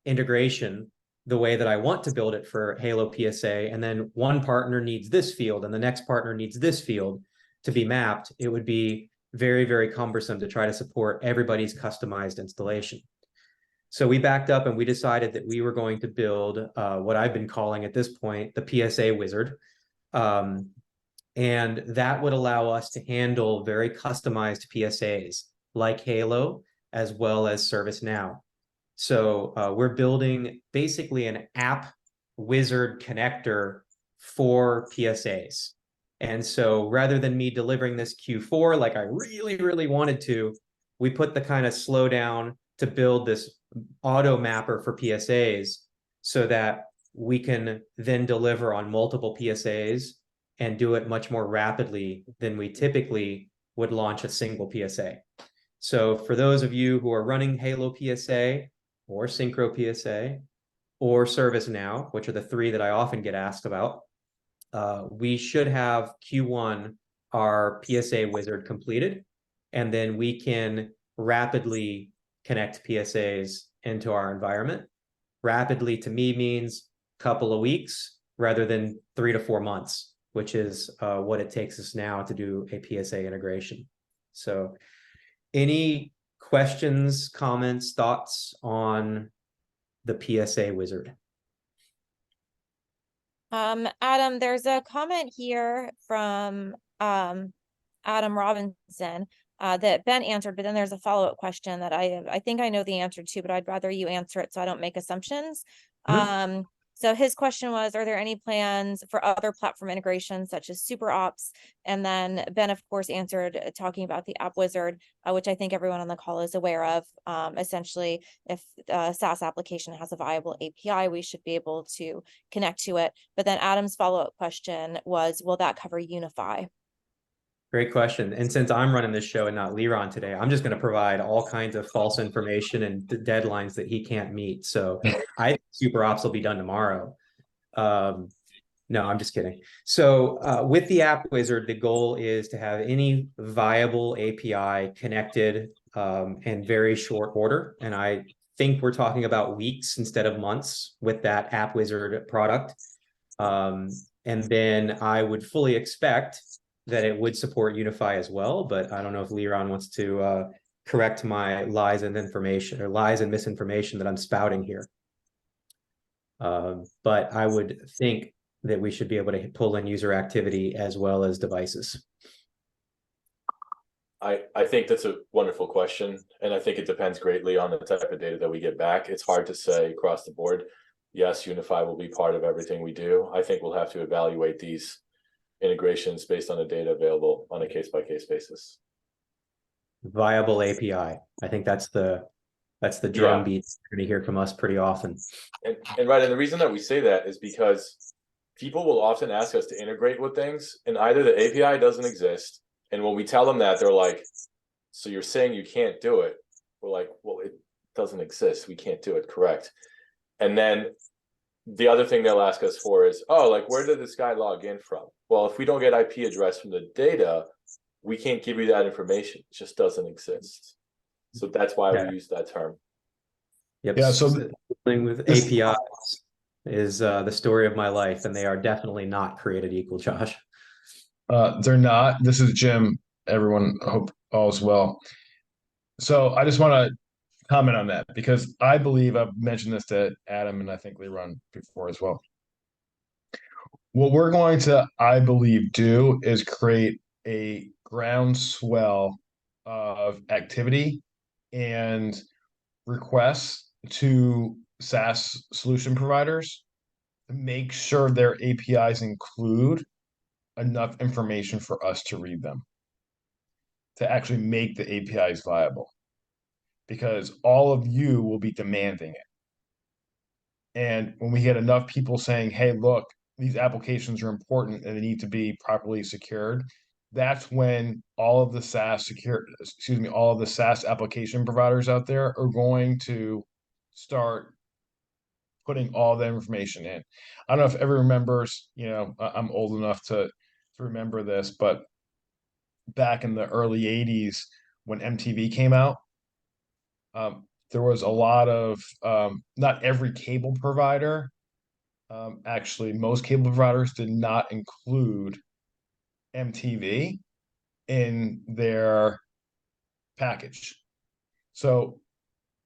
integration the way that I want to build it for Halo PSA, and then one partner needs this field and the next partner needs this field to be mapped, it would be very, very cumbersome to try to support everybody's customized installation. So we backed up and we decided that we were going to build what I've been calling at this point the PSA wizard. And that would allow us to handle very customized PSAs like Halo, as well as ServiceNow. So we're building basically an app wizard connector for PSAs. And so rather than me delivering this Q4 like I really, really wanted to, we put the kind of slow down to build this auto mapper for PSAs so that we can then deliver on multiple PSAs and do it much more rapidly than we typically would launch a single PSA. So for those of you who are running Halo PSA or Synchro PSA or ServiceNow, which are the three that I often get asked about, we should have Q1 our PSA wizard completed, and then we can rapidly connect PSAs into our environment. Rapidly to me means a couple of weeks rather than 3 to 4 months, which is what it takes us now to do a PSA integration. So any questions, comments, thoughts on the PSA wizard? Adam, there's a comment here from Adam Robinson that Ben answered, but then there's a follow-up question that I think I know the answer to, but I'd rather you answer it so I don't make assumptions. Mm-hmm. So his question was, are there any plans for other platform integrations such as super ops? And then Ben, of course, answered talking about the app wizard, which I think everyone on the call is aware of. Essentially, if a SaaS application has a viable API, we should be able to connect to it. But then Adam's follow-up question was, will that cover Unify? Great question. And since I'm running this show and not Liron today, I'm just going to provide all kinds of false information and deadlines that he can't meet. So I think super ops will be done tomorrow. No, I'm just kidding. So with the app wizard, the goal is to have any viable API connected in very short order. And I think we're talking about weeks instead of months with that App Wizard product. And then I would fully expect that it would support Unify as well, but I don't know if Liron wants to correct my lies and misinformation that I'm spouting here. But I would think that we should be able to pull in user activity as well as devices. I think that's a wonderful question. And I think it depends greatly on the type of data that we get back. It's hard to say across the board. Yes, Unify will be part of everything we do. I think we'll have to evaluate these integrations based on the data available on a case-by-case basis. Viable API. I think that's the drumbeat you're going to hear from us pretty often. And right, and the reason that we say that is because people will often ask us to integrate with things, and either the API doesn't exist, and when we tell them that, they're like, so you're saying you can't do it? We're like, well, it doesn't exist. We can't do it, correct? And then the other thing they'll ask us for is, oh, like, where did this guy log in from? Well, if we don't get IP address from the data, we can't give you that information. It just doesn't exist. So that's why we use that term. Yep. Yeah, so the thing with APIs is the story of my life, and they are definitely not created equal, Josh. They're not. This is Jim. Everyone, hope all is well. So I just want to comment on that because I believe I've mentioned this to Adam and I think Liron before as well. What we're going to, I believe, do is create a groundswell of activity and requests to SaaS solution providers to make sure their APIs include enough information for us to read them, to actually make the APIs viable, because all of you will be demanding it. And when we get enough people saying, hey, look, these applications are important and they need to be properly secured, that's when all of the all of the SaaS application providers out there are going to start putting all that information in. I don't know if everyone remembers, I'm old enough to remember this, but back in the early 80s when MTV came out, there was a lot of, not every cable provider, actually most cable providers did not include MTV in their package. So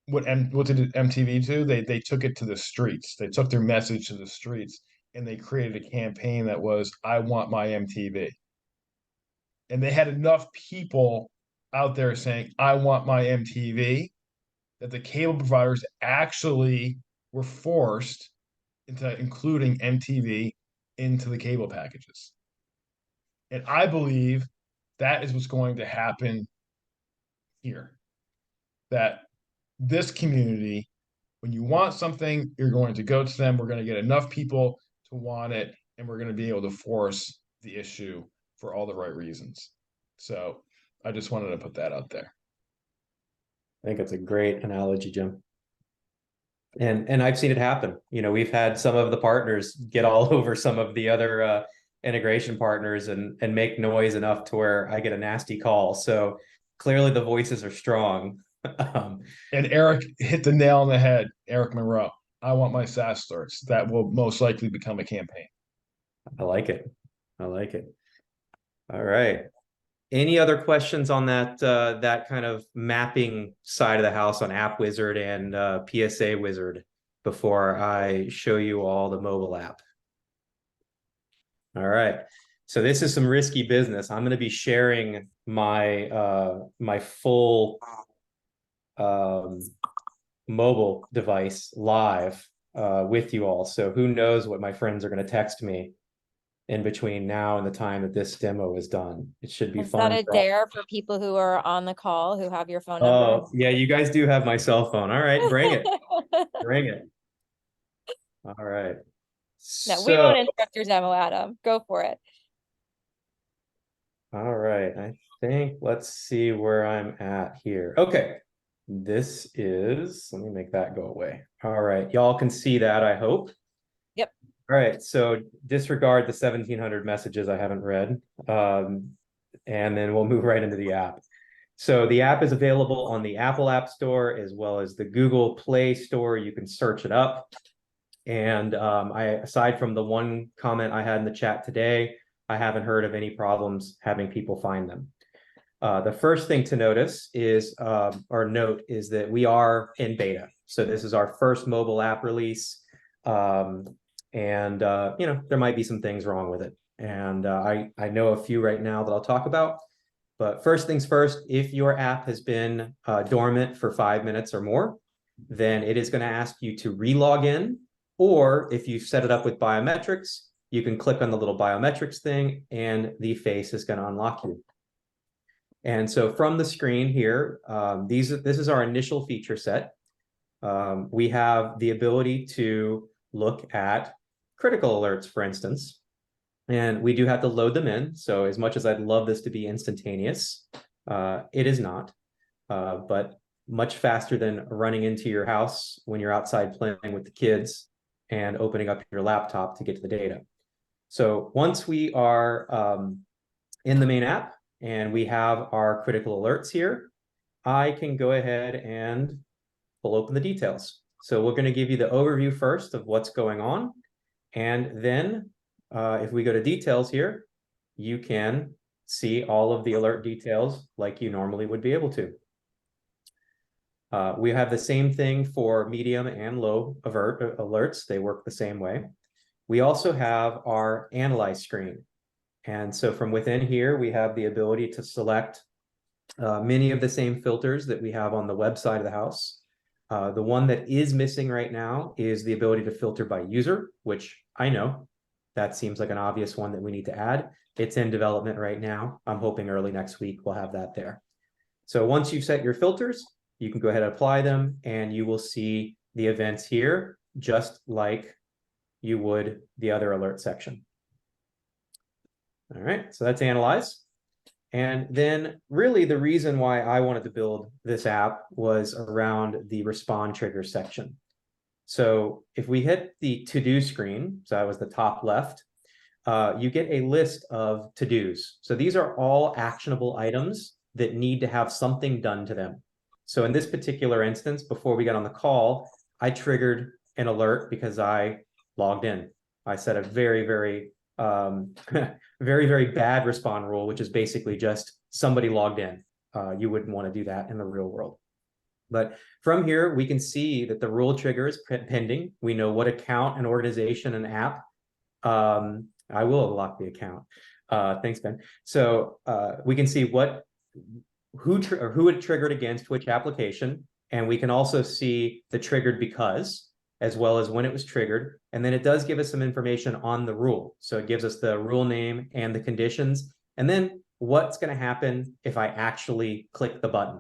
what did MTV do? They took it to the streets. They took their message to the streets and they created a campaign that was, I want my MTV. And they had enough people out there saying, I want my MTV, that the cable providers actually were forced into including MTV into the cable packages. And I believe that is what's going to happen here. That this community, when you want something, you're going to go to them. We're going to get enough people to want it, and we're going to be able to force the issue for all the right reasons. So I just wanted to put that out there. I think it's a great analogy, Jim. And I've seen it happen. We've had some of the partners get all over some of the other integration partners and make noise enough to where I get a nasty call. So clearly the voices are strong. And Eric hit the nail on the head. Eric Monroe. I want my SaaS alerts. That will most likely become a campaign. I like it. All right. Any other questions on that kind of mapping side of the house on App Wizard and PSA Wizard before I show you all the mobile app? All right. So this is some risky business. I'm going to be sharing my my full mobile device live with you all. So who knows what my friends are going to text me in between now and the time that this demo is done. It should be fun. Is that a dare for people who are on the call who have your phone number? Oh, yeah, you guys do have my cell phone. All right, bring it. Bring it. All right. No, we won't interrupt your demo, Adam. Go for it. All right. I think, let's see where I'm at here. Okay. This is, let me make that go away. All right. Y'all can see that, I hope. Yep. All right. So disregard the 1,700 messages I haven't read. And then we'll move right into the app. So the app is available on the Apple App Store as well as the Google Play Store. You can search it up. And aside from the one comment I had in the chat today, I haven't heard of any problems having people find them. The first thing to notice is, or note, is that we are in beta. So this is our first mobile app release. There might be some things wrong with it. And I know a few right now that I'll talk about. But first things first, if your app has been dormant for 5 minutes or more, then it is going to ask you to re-log in. Or if you set it up with biometrics, you can click on the little biometrics thing and the face is going to unlock you. And so from the screen here, this is our initial feature set. We have the ability to look at critical alerts, for instance, and we do have to load them in. So as much as I'd love this to be instantaneous, it is not, but much faster than running into your house when you're outside playing with the kids and opening up your laptop to get to the data. So once we are in the main app and we have our critical alerts here, I can go ahead and pull open the details. So we're going to give you the overview first of what's going on. And then if we go to details here, you can see all of the alert details like you normally would be able to. We have the same thing for medium and low alerts. They work the same way. We also have our analyze screen. And so from within here, we have the ability to select many of the same filters that we have on the web side of the house. The one that is missing right now is the ability to filter by user, which I know that seems like an obvious one that we need to add. It's in development right now. I'm hoping early next week we'll have that there. So once you've set your filters, you can go ahead and apply them and you will see the events here, just like you would the other alert section. All right, so that's analyze. And then really the reason why I wanted to build this app was around the respond trigger section. So if we hit the to-do screen, so that was the top left, you get a list of to-dos. So these are all actionable items that need to have something done to them. So in this particular instance, before we got on the call, I triggered an alert because I logged in. I set a very, very, very bad respond rule, which is basically just somebody logged in. You wouldn't want to do that in the real world. But from here, we can see that the rule trigger is pending. We know what account and organization and app. I will lock the account. Thanks, Ben. So we can see who it triggered against which application. And we can also see the triggered because, as well as when it was triggered. And then it does give us some information on the rule. So it gives us the rule name and the conditions. And then what's going to happen if I actually click the button.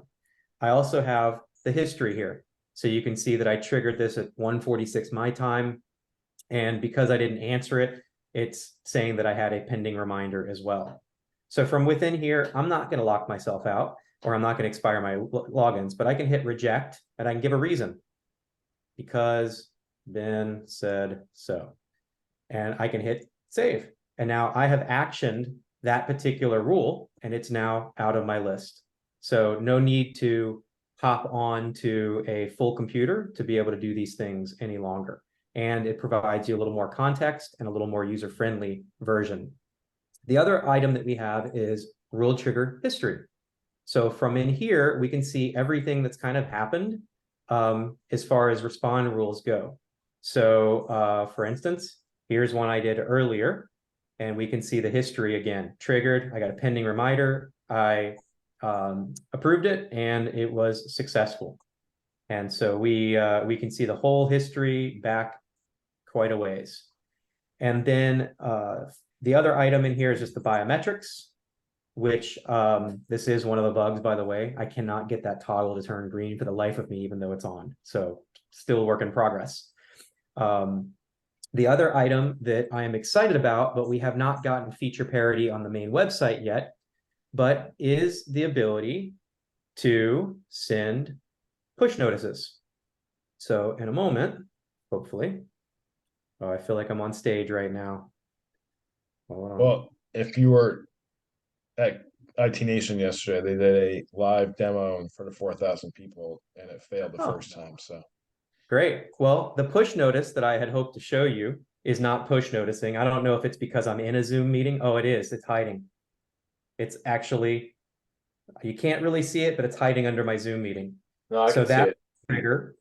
I also have the history here. So you can see that I triggered this at 1:46 my time. And because I didn't answer it, it's saying that I had a pending reminder as well. So from within here, I'm not going to lock myself out, or I'm not going to expire my logins, but I can hit reject and I can give a reason. Because Ben said so. And I can hit save. And now I have actioned that particular rule and it's now out of my list. So no need to hop on to a full computer to be able to do these things any longer. And it provides you a little more context and a little more user-friendly version. The other item that we have is rule trigger history. So from in here, we can see everything that's kind of happened as far as respond rules go. So for instance, here's one I did earlier, and we can see the history again. Triggered, I got a pending reminder, I approved it, and it was successful. And so we can see the whole history back quite a ways. And then the other item in here is just the biometrics, which this is one of the bugs, by the way. I cannot get that toggle to turn green for the life of me, even though it's on. So still a work in progress. The other item that I am excited about, but we have not gotten feature parity on the main website yet, but is the ability to send push notices. So in a moment, hopefully, oh, I feel like I'm on stage right now. Hold on. Well, if you were at IT Nation yesterday. They did a live demo in front of 4,000 people, and it failed the first time. So Great. Well, the push notice that I had hoped to show you is not push noticing. I don't know if it's because I'm in a Zoom meeting. Oh, it is. It's hiding. It's actually, you can't really see it, but it's hiding under my Zoom meeting. No, I So can see that it. trigger,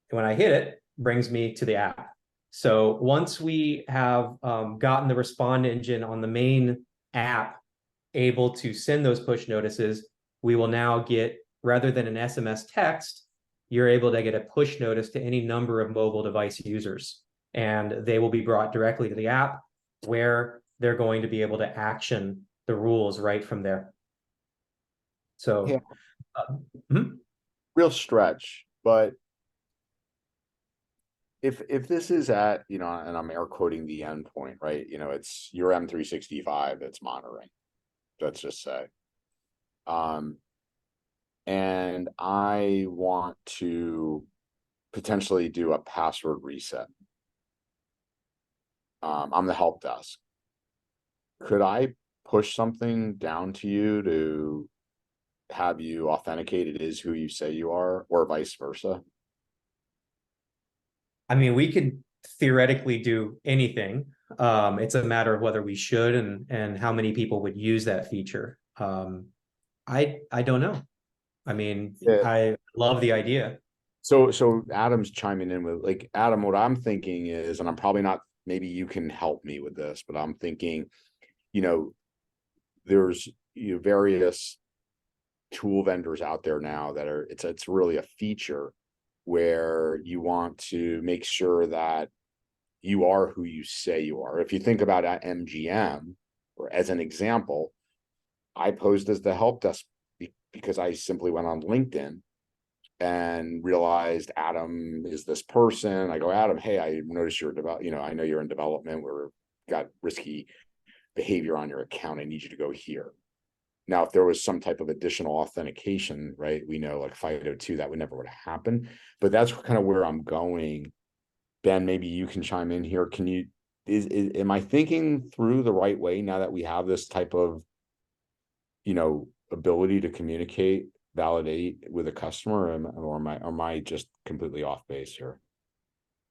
when I hit it, brings me to the app. So once we have gotten the respond engine on the main app able to send those push notices, we will now get, rather than an SMS text, you're able to get a push notice to any number of mobile device users. And they will be brought directly to the app where they're going to be able to action the rules right from there. So, Yeah. Real stretch, but if this is at, you know, and I'm air quoting the endpoint, right? You know, it's your M365 that's monitoring, let's just say. And I want to potentially do a password reset. I'm the help desk. Could I push something down to you to have you authenticate it is who you say you are, or vice versa? I mean, we could theoretically do anything. It's a matter of whether we should and how many people would use that feature. I don't know. I mean, Yeah. I love the idea. So Adam's chiming in with, like, Adam, what I'm thinking is, and I'm probably not, maybe you can help me with this, but I'm thinking, you know, there's, you know, various tool vendors out there now that are, it's really a feature where you want to make sure that you are who you say you are. If you think about MGM, or as an example, I posed as the help desk because I simply went on LinkedIn and realized Adam is this person. I go, Adam, hey, I noticed you're I know you're in development. We're got risky behavior on your account. I need you to go here. Now, if there was some type of additional authentication, right, we know like FIDO2, that would never would have happened. But that's kind of where I'm going. Ben, maybe you can chime in here. Can you, am I thinking through the right way now that we have this type of, you know, ability to communicate, validate with a customer, or am I just completely off base here?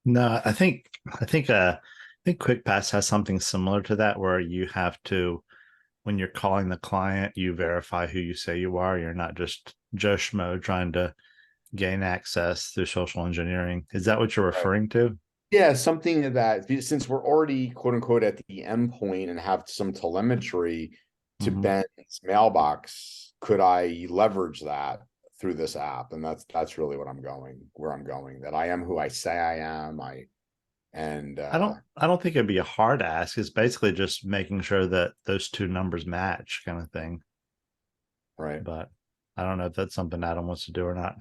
No, I think QuickPass has something similar to that, where you have to, when you're calling the client, you verify who you say you are. You're not just Joe Schmo trying to gain access through social engineering. Is that what you're referring to? Yeah, something that, since we're already quote unquote at the endpoint and have some telemetry to Ben's mailbox, could I leverage that through this app? And that's really what where I'm going, that I am who I say I am. I don't think it'd be a hard ask. It's basically just making sure that those two numbers match, kind of thing. Right. But I don't know if that's something Adam wants to do or not.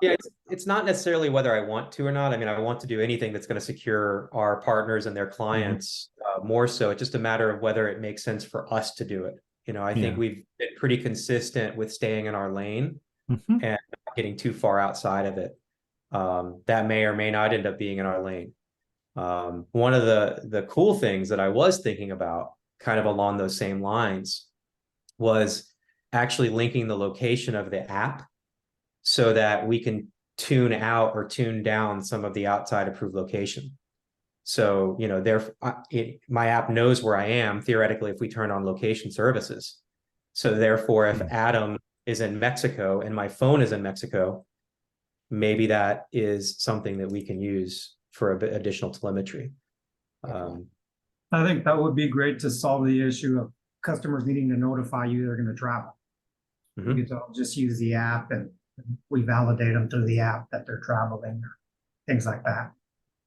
Yeah, it's not necessarily whether I want to or not. I mean, I want to do anything that's going to secure our partners and their clients more so. It's just a matter of whether it makes sense for us to do it. You know, I think we've been pretty consistent with staying in our lane and not getting too far outside of it. That may or may not end up being in our lane. One of the cool things that I was thinking about, kind of along those same lines, was actually linking the location of the app so that we can tune out or tune down some of the outside approved location. So, you know, my app knows where I am, theoretically, if we turn on location services. So therefore, if Adam is in Mexico and my phone is in Mexico, maybe that is something that we can use for a bit additional telemetry. I think that would be great to solve the issue of customers needing to notify you they're going to travel. You don't just use the app and we validate them through the app that they're traveling, or things like that.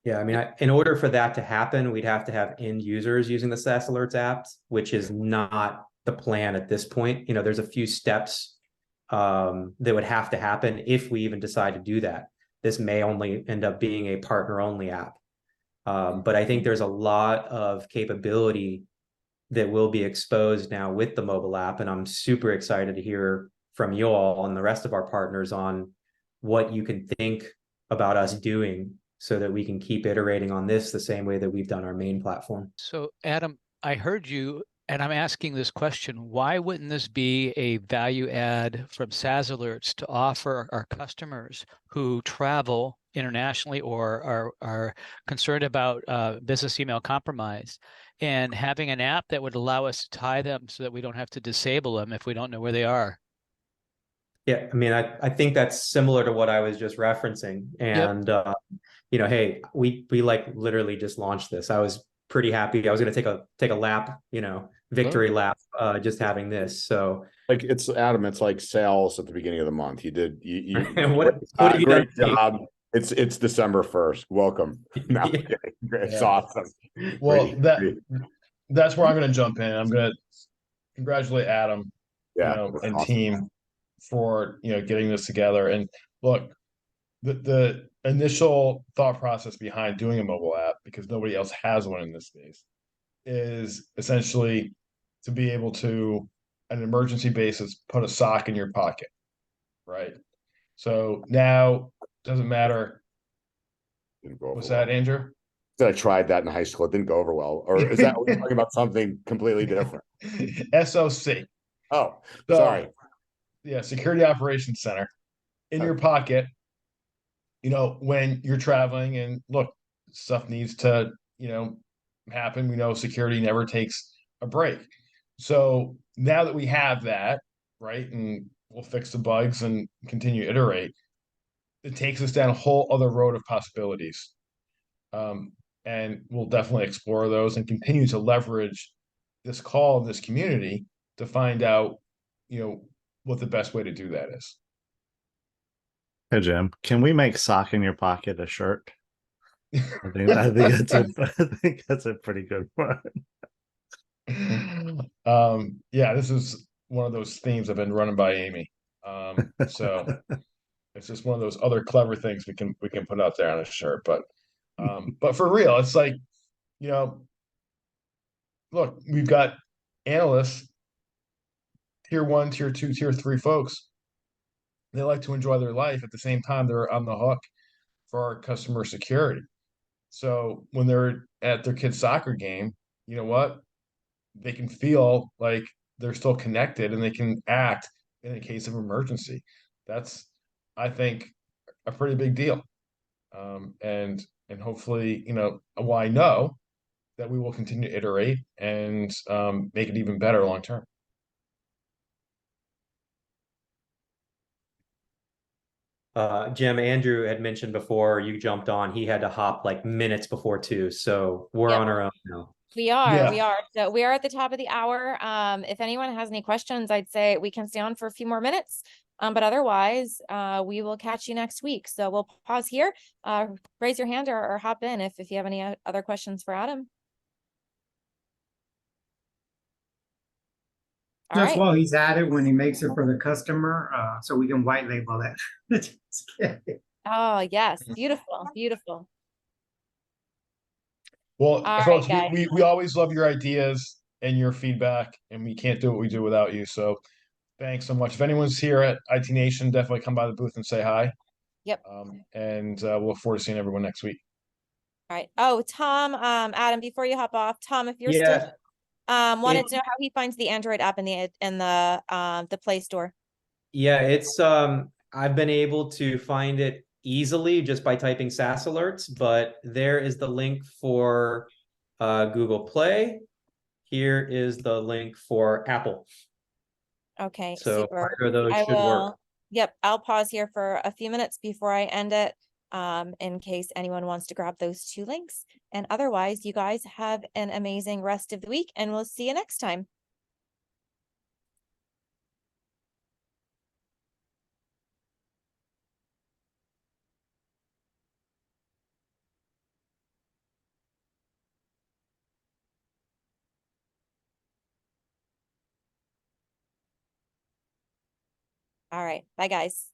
Yeah, I mean, in order for that to happen, we'd have to have end users using the SaaS Alerts apps, which is not the plan at this point. You know, there's a few steps that would have to happen if we even decide to do that. This may only end up being a partner-only app. But I think there's a lot of capability that will be exposed now with the mobile app. And I'm super excited to hear from you all and the rest of our partners on what you can think about us doing so that we can keep iterating on this the same way that we've done our main platform. So Adam, I heard you and I'm asking this question, why wouldn't this be a value add from SaaS Alerts to offer our customers who travel internationally or are concerned about business email compromise, and having an app that would allow us to tie them so that we don't have to disable them if we don't know where they are? Yeah, I mean, I think that's similar to what I was just referencing. And you know, hey, we like literally just launched this. I was pretty happy. I was going to take a lap, you know, victory lap, just having this. So Like it's Adam, it's like sales at the beginning of the month. You did what have you great done? job. It's December 1st. Welcome. No, I'm kidding. It's Yeah. awesome. Well, Great. that's where I'm going to jump in. I'm going to congratulate Adam, Yeah, you know, that's and awesome. team for, you know, getting this together. And look, the initial thought process behind doing a mobile app, because nobody else has one in this space, is essentially to be able to, on an emergency basis, put a sock in your pocket, right? So now doesn't matter. Didn't go over What's well. that, Andrew? I tried that in high school. It didn't go over well. Or is that we're talking about something completely different? SOC. Oh, So, sorry. Yeah, Security Operations Center in your pocket. You know, when you're traveling, and look, stuff needs to, you know, happen. We know security never takes a break. So now that we have that, right, and we'll fix the bugs and continue to iterate, it takes us down a whole other road of possibilities. And we'll definitely explore those and continue to leverage this call, this community, to find out, you know, what the best way to do that is. Hey Jim, can we make sock in your pocket a shirt? I think that's a pretty good one. Yeah, this is one of those themes I've been running by Amy. So it's just one of those other clever things we can put out there on a shirt. But for real, it's like, you know, look, we've got analysts, tier 1, tier 2, tier 3 folks. They like to enjoy their life. At the same time, they're on the hook for our customer security. So when they're at their kid's soccer game, you know what? They can feel like they're still connected and they can act in a case of emergency. That's, I think, a pretty big deal. And hopefully, you know, well, I know that we will continue to iterate and make it even better long term. Jim, Andrew had mentioned before you jumped on, he had to hop like minutes before 2. So we're on our own now. We are. Yeah. So we are at the top of the hour. If anyone has any questions, I'd say we can stay on for a few more minutes. But otherwise, we will catch you next week. So we'll pause here. Raise your hand or hop in if you have any other questions for Adam. All Just right. while he's at it, when he makes it for the customer, so we can white label it. Just kidding. Oh, yes. Beautiful. Beautiful. Well, All folks, right, guys. we always love your ideas and your feedback, and we can't do what we do without you. So thanks so much. If anyone's here at IT Nation, definitely come by the booth and say hi. Yep. And we'll look forward to seeing everyone next week. All right. Oh, Tom, Adam, before you hop off, Tom, if you're Yeah. still wanted to know how he finds the Android app in the Play Store. Yeah, it's I've been able to find it easily just by typing SaaS Alerts, but there is the link for Google Play. Here is the link for Apple. Okay, So super. either of those I should work. will. Yep, I'll pause here for a few minutes before I end it, in case anyone wants to grab those 2 links. And otherwise, you guys have an amazing rest of the week, and we'll see you next time. All right, bye guys.